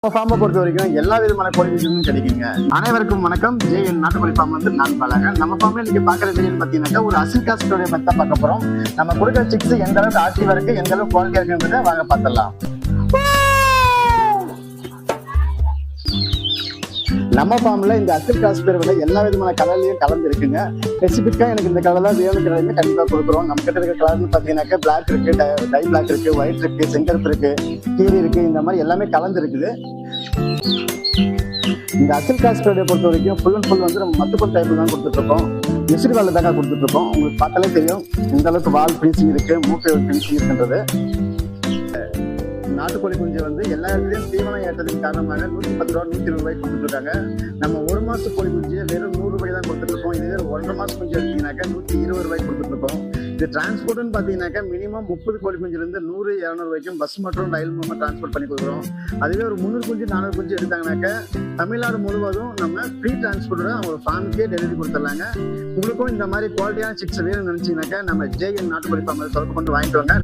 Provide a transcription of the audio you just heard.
ஃபார்மை பொறுத்த வரைக்கும் எல்லா விதமான கோழி குஞ்சுகளும் கிடைக்குங்க. அனைவருக்கும் வணக்கம். ஜேஎன் நாட்டுக்கோழி ஃபார்ம் வந்து நான் பாலாங்க. நம்ம ஃபார்ம்ல நீங்க பாக்குற வீடியோ பாத்தீங்கன்னா ஒரு அசில் காஸ்டோட பத்தி தான் பார்க்க போறோம். நம்ம கொடுக்குற சிக்ஸ் எந்த அளவுக்கு ஆக்டிவா இருக்கு, எந்த அளவுக்கு குவாலிட்டியா இருக்குன்றத வாங்க பார்த்தலாம். நம்ம ஃபார்ம்ல இந்த அசில் காஸ்பேர் வந்து எல்லா விதமான கலர்லயும் கலந்து இருக்குங்க. ஸ்பெசிபிக்கா எனக்கு இந்த கலர் தான் வேணும் கலருமே கண்டிப்பா கொடுக்குறோம். நம்ம கிட்ட இருக்க கலர்னு பாத்தீங்கன்னாக்கா பிளாக் இருக்கு, டை பிளாக் இருக்கு, ஒயிட் இருக்கு, செங்கருப்பு இருக்கு, கீரி இருக்கு, இந்த மாதிரி எல்லாமே கலந்து இருக்குது. இந்த அசில் காஸ்பேரை பொறுத்த வரைக்கும் ஃபுல் அண்ட் ஃபுல் வந்து நம்ம மத்துப்பல் டைப்ல தான் கொடுத்துட்டு இருக்கோம். மிஸ்ரி வால் தாங்க கொடுத்துட்டு இருக்கோம். உங்களுக்கு பார்த்தாலே தெரியும் எந்த அளவுக்கு வால் பினிஷிங் இருக்கு, மூக்கை பினிஷிங் இருக்குன்றது. நாட்டுக்கோழி குஞ்சு வந்து எல்லா இடத்துலையும் தீவனம் ஏற்றதுக்கு காரணமாக 110 ரூபா 120 ரூபாய்க்கு கொடுத்துட்டு இருக்காங்க. நம்ம ஒரு மாசம் கோழி குஞ்சு வெறும் 100 ரூபாய் தான் கொடுத்துட்டு இருக்கோம். இதுவே 1.5 மாசம் குஞ்சு எடுத்தீங்கன்னாக்கா 120 ரூபாய்க்கு கொடுத்துட்டு இருக்கோம். இது டிரான்ஸ்போர்ட்னு பார்த்தீங்கன்னாக்கா மினிமம் 30 கோழி குஞ்சுலேருந்து 100-200 வரைக்கும் பஸ் மற்றும் ரயில் மூலமாக டிரான்ஸ்போர்ட் பண்ணி கொடுக்குறோம். அதுவே ஒரு 300 குஞ்சு 400 குஞ்சு எடுத்தாங்கன்னாக்கா தமிழ்நாடு முழுவதும் நம்ம ஃப்ரீ டிரான்ஸ்போர்ட்டோட அவங்க ஃபார்முக்கே டெலிவரி கொடுத்துடலாங்க. உங்களுக்கும் இந்த மாதிரி குவாலிட்டியான சிக்ஸ் வேணும்னு நினைச்சீங்கன்னாக்கா நம்ம ஜேஎன் நாட்டுக்கோழி ஃபார்ம் தொடர்பு கொண்டு வாங்கிட்டு வாங்க.